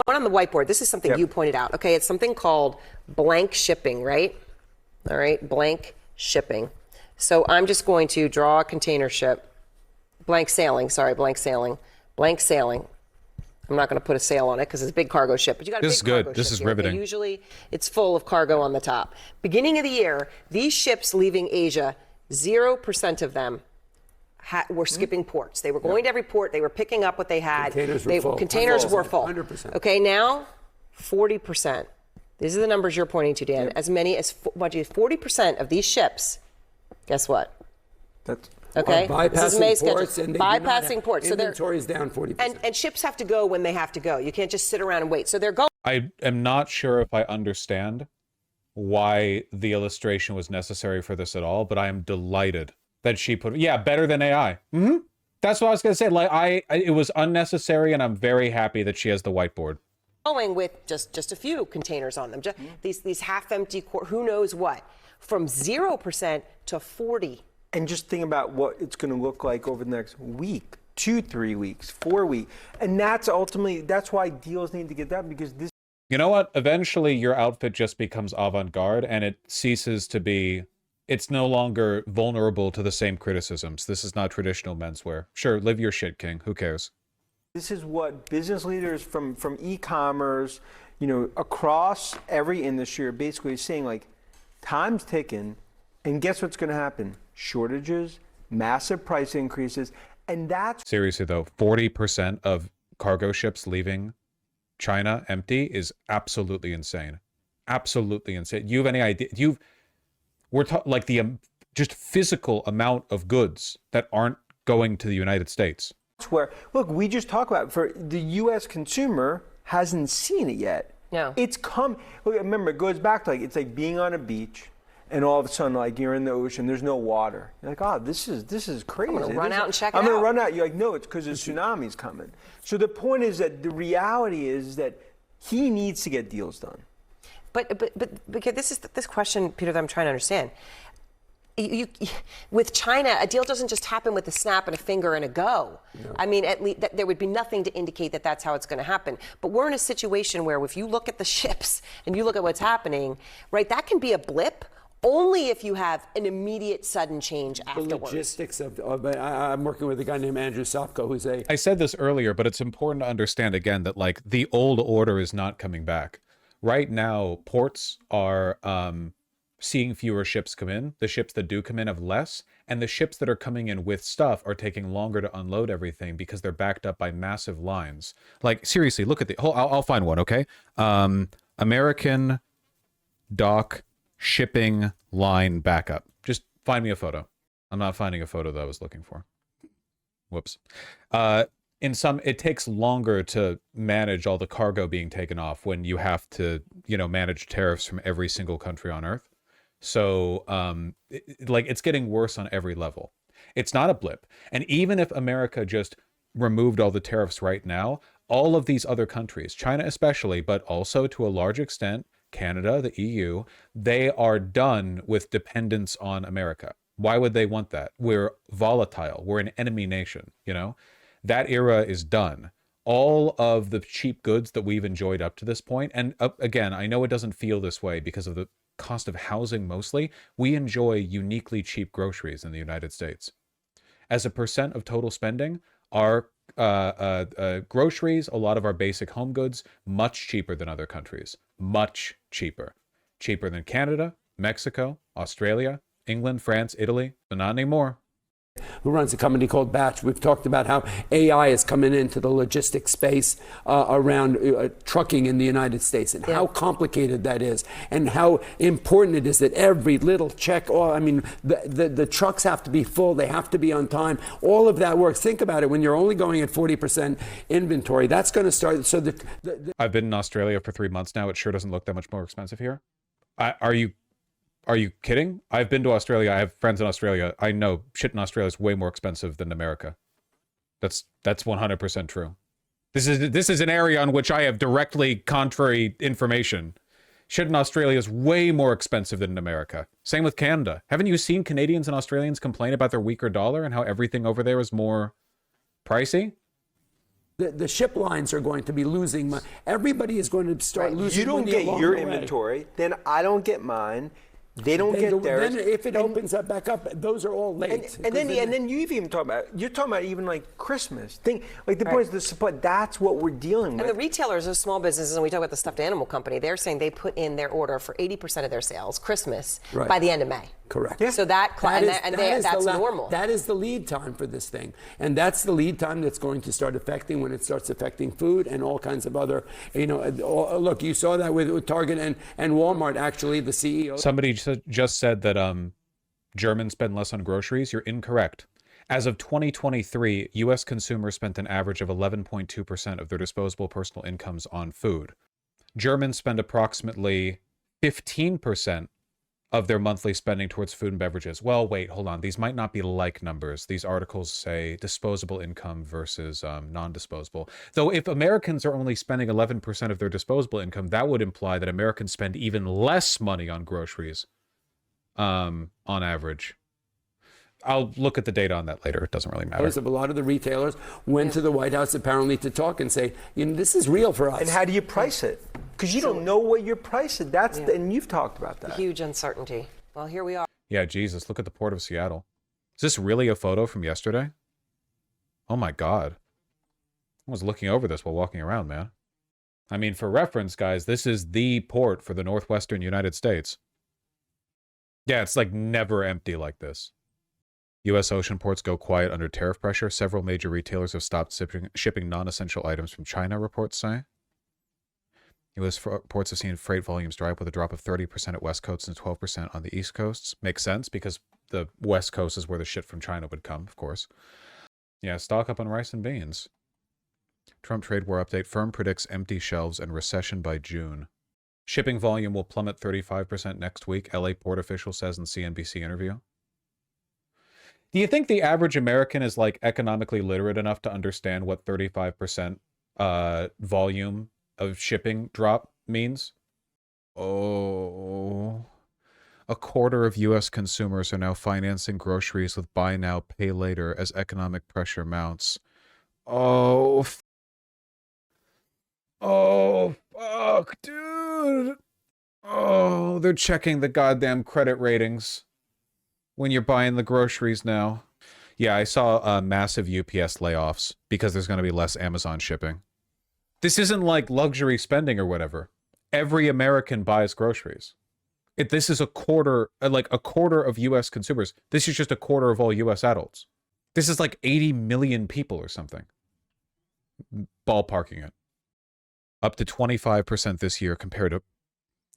one on the whiteboard. This is something you pointed out. Okay, it's something called blank shipping, right? All right, blank shipping. So I'm just going to draw a container ship. Blank sailing. I'm not going to put a sail on it because it's a big cargo ship. But you got a big cargo ship. This is here. riveting. Okay, usually it's full of cargo on the top. Beginning of the year, these ships leaving Asia, 0% of them were skipping ports. They were going to every port. They were picking up what they had. Containers were full. 100%. Okay, now 40%. These are the numbers you're pointing to, Dan. As many as 40% of these ships, guess what? That's okay. Bypassing ports. So inventory is down 40%. And ships have to go when they have to go. You can't just sit around and wait. So they're going. I am not sure if I understand why the illustration was necessary for this at all, but I am delighted that she put, better than AI. That's what I was going to say. Like it was unnecessary, and I'm very happy that she has the whiteboard. Going with just a few containers on them. Just these half-empty, who knows what, from 0% to 40%. And just think about what it's going to look like over the next week, 2, 3 weeks, 4 weeks. And that's why deals need to get done, because this. You know what? Eventually your outfit just becomes avant-garde and it ceases to be, it's no longer vulnerable to the same criticisms. This is not traditional menswear. Sure, live your shit, King. Who cares? This is what business leaders from e-commerce, across every industry are basically saying, like, time's ticking, and guess what's going to happen? Shortages, massive price increases, and that's... Seriously though, 40% of cargo ships leaving China empty is absolutely insane. Absolutely insane. You have any idea? We're talking like the just physical amount of goods that aren't going to the United States. That's where, look, we just talked about, for the U.S. consumer hasn't seen it yet. No. It's come, look, remember, it goes back to it's like being on a beach, and all of a sudden, like, you're in the ocean, there's no water. You're like, oh, this is crazy. I'm gonna run out and check it out. I'm gonna run out. You're like, no, it's because the tsunami's coming. So the point is that the reality is that he needs to get deals done. But because this is this question, Peter, that I'm trying to understand. With China, a deal doesn't just happen with a snap and a finger and a go. No. I mean, at least there would be nothing to indicate that that's how it's going to happen. But we're in a situation where if you look at the ships and you look at what's happening, right, that can be a blip. Only if you have an immediate sudden change afterwards. The logistics I'm working with a guy named Andrew Sopko, who's I said this earlier, but it's important to understand again that like the old order is not coming back. Right now, ports are seeing fewer ships come in. The ships that do come in have less, and the ships that are coming in with stuff are taking longer to unload everything because they're backed up by massive lines. Like seriously, look at the whole. I'll find one, okay? American dock shipping line backup. Just find me a photo. I'm not finding a photo that I was looking for. Whoops. It takes longer to manage all the cargo being taken off when you have to, manage tariffs from every single country on Earth. So, it's getting worse on every level. It's not a blip. And even if America just removed all the tariffs right now, all of these other countries, China especially, but also to a large extent, Canada, the EU, they are done with dependence on America. Why would they want that? We're volatile. We're an enemy nation, That era is done. All of the cheap goods that we've enjoyed up to this point, and again, I know it doesn't feel this way because of the cost of housing mostly, we enjoy uniquely cheap groceries in the United States. As a percent of total spending, our groceries, a lot of our basic home goods, much cheaper than other countries. Much cheaper. Cheaper than Canada, Mexico, Australia, England, France, Italy, but not anymore. Who runs a company called Batch. We've talked about how AI is coming into the logistics space around trucking in the United States, and how complicated that is, and how important it is that every little check, the trucks have to be full, they have to be on time, all of that works. Think about it, when you're only going at 40% inventory, that's going to start, so I've been in Australia for 3 months now. It sure doesn't look that much more expensive here. Are you kidding? I've been to Australia. I have friends in Australia. I know shit in Australia is way more expensive than America. That's 100% true. This is an area on which I have directly contrary information. Shit in Australia is way more expensive than in America. Same with Canada. Haven't you seen Canadians and Australians complain about their weaker dollar and how everything over there is more pricey? The ship lines are going to be losing money. Everybody is going to start losing You don't money get along your the way. inventory, then I don't get mine. They don't get theirs. Then if it opens up back up, those are all late. And then you've even talked about, you're talking about even like Christmas. Think like the point is the support. That's what we're dealing with. And the retailers, those small businesses, and we talk about the stuffed animal company, they're saying they put in their order for 80% of their sales, Christmas, by the end of May. Correct. Yeah. So that's normal. That is the lead time for this thing. And that's the lead time that's going to start affecting when it starts affecting food and all kinds of other, look, you saw that with Target and Walmart, actually, the CEO. Somebody just said that Germans spend less on groceries. You're incorrect. As of 2023, U.S. consumers spent an average of 11.2% of their disposable personal incomes on food. Germans spend approximately 15% of their monthly spending towards food and beverages. Well, wait, hold on. These might not be like numbers. These articles say disposable income versus non-disposable. Though if Americans are only spending 11% of their disposable income, that would imply that Americans spend even less money on groceries on average. I'll look at the data on that later. It doesn't really matter. A lot of the retailers went to the White House apparently to talk and say, this is real for us. And how do you price it? Because you don't know what you're pricing. And you've talked about that. Huge uncertainty. Well, here we are. Yeah, Jesus, look at the Port of Seattle. Is this really a photo from yesterday? Oh my God. I was looking over this while walking around, man. I mean, for reference, guys, this is the port for the Northwestern United States. Yeah, it's like never empty like this. U.S. ocean ports go quiet under tariff pressure. Several major retailers have stopped shipping non-essential items from China, reports say. U.S. ports have seen freight volumes dry up with a drop of 30% at West Coast and 12% on the East Coasts. Makes sense because the West Coast is where the shit from China would come, of course. Yeah, stock up on rice and beans. Trump trade war update. Firm predicts empty shelves and recession by June. Shipping volume will plummet 35% next week, LA port official says in CNBC interview. Do you think the average American is like economically literate enough to understand what 35% volume of shipping drop means? Oh, a quarter of U.S. consumers are now financing groceries with buy now, pay later as economic pressure mounts. Oh, fuck, dude. Oh, they're checking the goddamn credit ratings when you're buying the groceries now. Yeah, I saw massive UPS layoffs because there's going to be less Amazon shipping. This isn't like luxury spending or whatever. Every American buys groceries. This is a quarter of U.S. consumers. This is just a quarter of all U.S. adults. This is like 80 million people or something. Ballparking it. Up to 25% this year compared to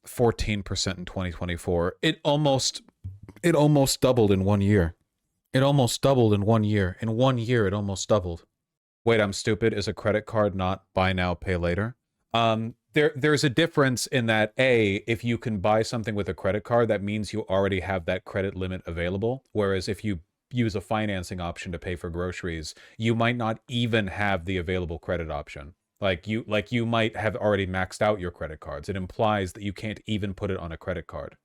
14% in 2024. It almost doubled in 1 year. It almost doubled in 1 year. In 1 year, it almost doubled. Wait, I'm stupid. Is a credit card not buy now, pay later? There's a difference in that, A, if you can buy something with a credit card, that means you already have that credit limit available. Whereas if you use a financing option to pay for groceries, you might not even have the available credit option. Like you might have already maxed out your credit cards. It implies that you can't even put it on a credit card,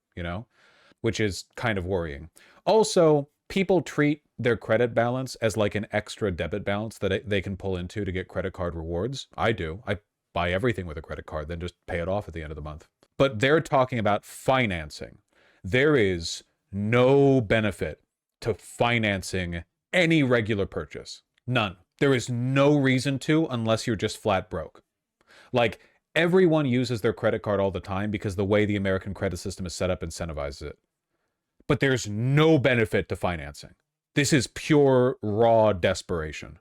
which is kind of worrying. Also, people treat their credit balance as like an extra debit balance that they can pull into to get credit card rewards. I do. I buy everything with a credit card, then just pay it off at the end of the month. But they're talking about financing. There is no benefit to financing any regular purchase. None. There is no reason to unless you're just flat broke. Like, everyone uses their credit card all the time because the way the American credit system is set up incentivizes it. But there's no benefit to financing. This is pure, raw desperation.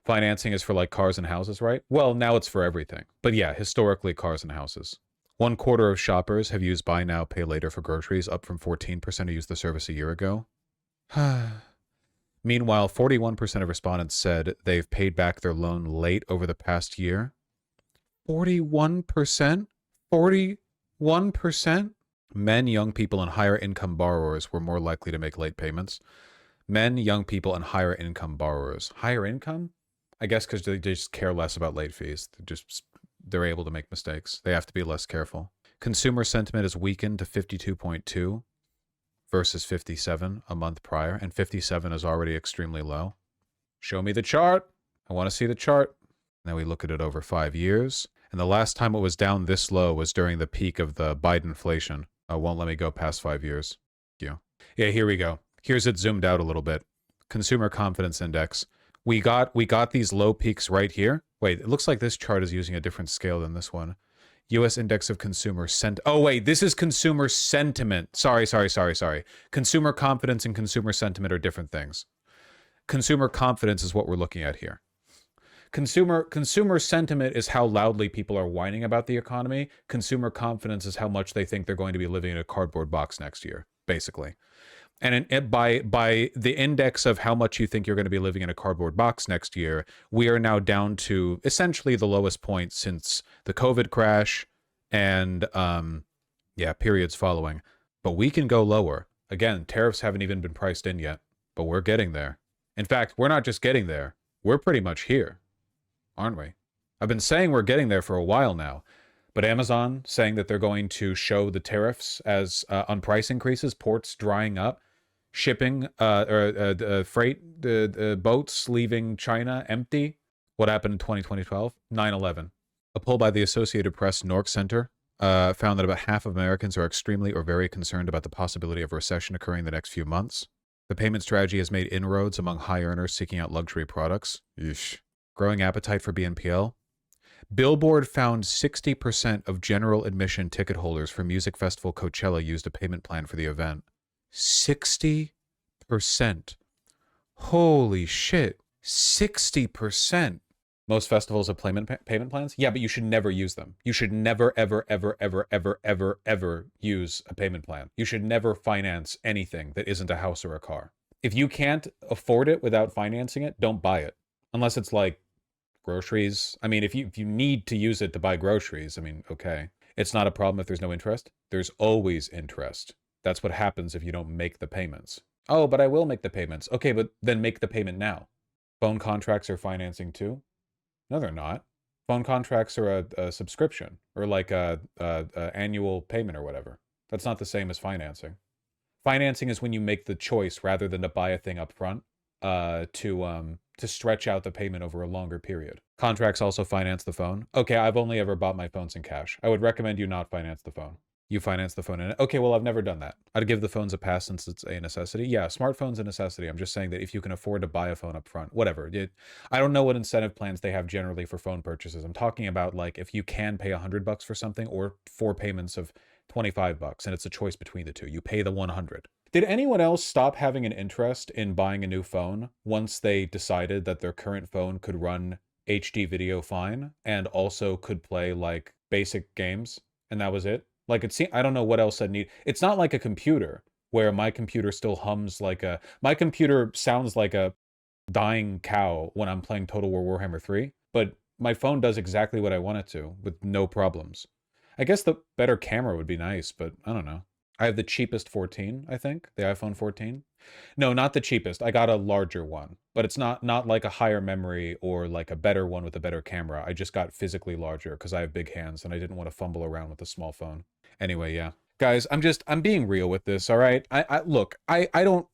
Financing is for like cars and houses, right? Well, now it's for everything. But yeah, historically, cars and houses. 1/4 of shoppers have used buy now, pay later for groceries, up from 14% who used the service a year ago. Meanwhile, 41% of respondents said they've paid back their loan late over the past year. 41%? 41%? Men, young people, and higher income borrowers were more likely to make late payments. Men, young people, and higher income borrowers. Higher income? I guess because they just care less about late fees. They're able to make mistakes. They have to be less careful. Consumer sentiment has weakened to 52.2 versus 57 a month prior, and 57 is already extremely low. Show me the chart. I want to see the chart. Now we look at it over 5 years. And the last time it was down this low was during the peak of the Biden inflation. Won't let me go past 5 years. Yeah, here we go. Here's it zoomed out a little bit. Consumer confidence index. We got these low peaks right here. Wait, it looks like this chart is using a different scale than this one. U.S. Index of Consumer Oh, wait, this is consumer sentiment. Sorry. Consumer confidence and consumer sentiment are different things. Consumer confidence is what we're looking at here. Consumer sentiment is how loudly people are whining about the economy. Consumer confidence is how much they think they're going to be living in a cardboard box next year, basically. And by the index of how much you think you're going to be living in a cardboard box next year, we are now down to essentially the lowest point since the COVID crash and periods following. But we can go lower. Again, tariffs haven't even been priced in yet, but we're getting there. In fact, we're not just getting there. We're pretty much here, aren't we? I've been saying we're getting there for a while now. But Amazon saying that they're going to show the tariffs as on price increases, ports drying up, shipping freight boats leaving China empty. What happened in 2012? 9/11. A poll by the Associated Press Nork Center found that about half of Americans are extremely or very concerned about the possibility of a recession occurring the next few months. The payment strategy has made inroads among high earners seeking out luxury products. Yeesh. Growing appetite for BNPL. Billboard found 60% of general admission ticket holders for music festival Coachella used a payment plan for the event. 60%. Holy shit. 60%. Most festivals have payment plans? Yeah, but you should never use them. You should never, ever, ever, ever, ever, ever, ever use a payment plan. You should never finance anything that isn't a house or a car. If you can't afford it without financing it, don't buy it. Unless it's like groceries. I mean, if you need to use it to buy groceries, I mean, okay. It's not a problem if there's no interest. There's always interest. That's what happens if you don't make the payments. Oh, but I will make the payments. Okay, but then make the payment now. Phone contracts are financing too? No, they're not. Phone contracts are a subscription or like a annual payment or whatever. That's not the same as financing. Financing is when you make the choice rather than to buy a thing up front to stretch out the payment over a longer period. Contracts also finance the phone. Okay, I've only ever bought my phones in cash. I would recommend you not finance the phone. You finance the phone in it. Okay, well, I've never done that. I'd give the phones a pass since it's a necessity. Yeah, smartphone's a necessity. I'm just saying that if you can afford to buy a phone up front, whatever. I don't know what incentive plans they have generally for phone purchases. I'm talking about like if you can pay $100 for something or 4 payments of $25 and it's a choice between the two. You pay the 100. Did anyone else stop having an interest in buying a new phone once they decided that their current phone could run HD video fine and also could play like basic games and that was it? Like I don't know what else I need. It's not like a computer where my computer still hums like my computer sounds like a dying cow when I'm playing Total War Warhammer 3, but my phone does exactly what I want it to with no problems. I guess the better camera would be nice, but I don't know. I have the cheapest 14, I think, the iPhone 14. No, not the cheapest. I got a larger one, but it's not like a higher memory or like a better one with a better camera. I just got physically larger because I have big hands and I didn't want to fumble around with a small phone. Anyway, yeah. Guys, I'm being real with this, all right? Look, I don't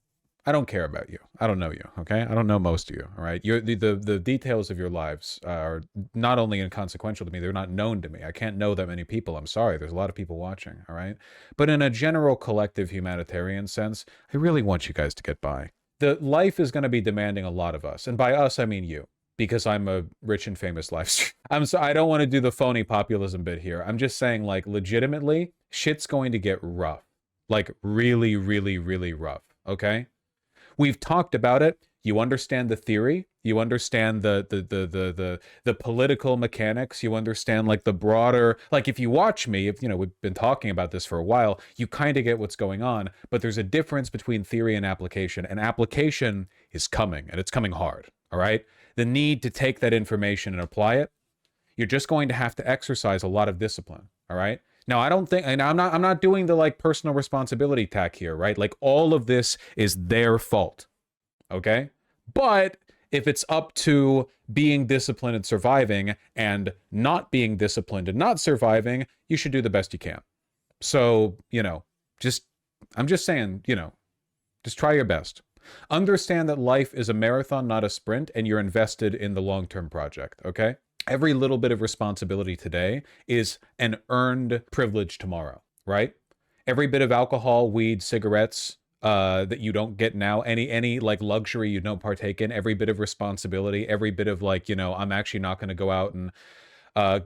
care about you. I don't know you, okay? I don't know most of you, all right? The details of your lives are not only inconsequential to me, they're not known to me. I can't know that many people. I'm sorry. There's a lot of people watching, all right? But in a general collective humanitarian sense, I really want you guys to get by. The life is going to be demanding a lot of us. And by us, I mean you. Because I'm a rich and famous live streamer. I don't want to do the phony populism bit here. I'm just saying, like, legitimately, shit's going to get rough. Like, really, really, really rough, okay? We've talked about it. You understand the theory. You understand the political mechanics. You understand like the broader, like if you watch me, if you know, we've been talking about this for a while, you kind of get what's going on, but there's a difference between theory and application is coming and it's coming hard. All right. The need to take that information and apply it. You're just going to have to exercise a lot of discipline. All right. Now, I don't think, and I'm not doing the like personal responsibility tack here, right? Like all of this is their fault, okay? But if it's up to being disciplined and surviving and not being disciplined and not surviving, you should do the best you can. So, you know, I'm just saying, you know, just try your best. Understand that life is a marathon, not a sprint, and you're invested in the long-term project, okay? Every little bit of responsibility today is an earned privilege tomorrow, right? Every bit of alcohol, weed, cigarettes that you don't get now, any like luxury you don't partake in, every bit of responsibility, every bit of like, I'm actually not going to go out and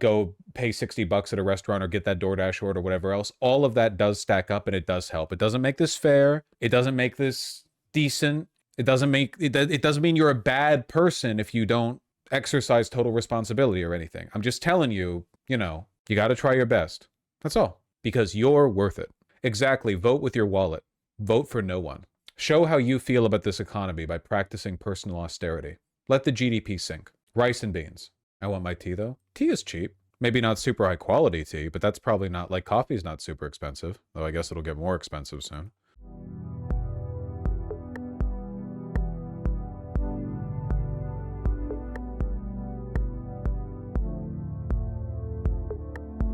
go pay $60 at a restaurant or get that DoorDash order or whatever else. All of that does stack up and it does help. It doesn't make this fair. It doesn't make this decent. It doesn't mean you're a bad person if you don't exercise total responsibility or anything. I'm just telling you, you got to try your best. That's all. Because you're worth it. Exactly. Vote with your wallet. Vote for no one. Show how you feel about this economy by practicing personal austerity. Let the GDP sink. Rice and beans. I want my tea though. Tea is cheap. Maybe not super high quality tea, but that's probably not, like, coffee's not super expensive, though I guess it'll get more expensive soon.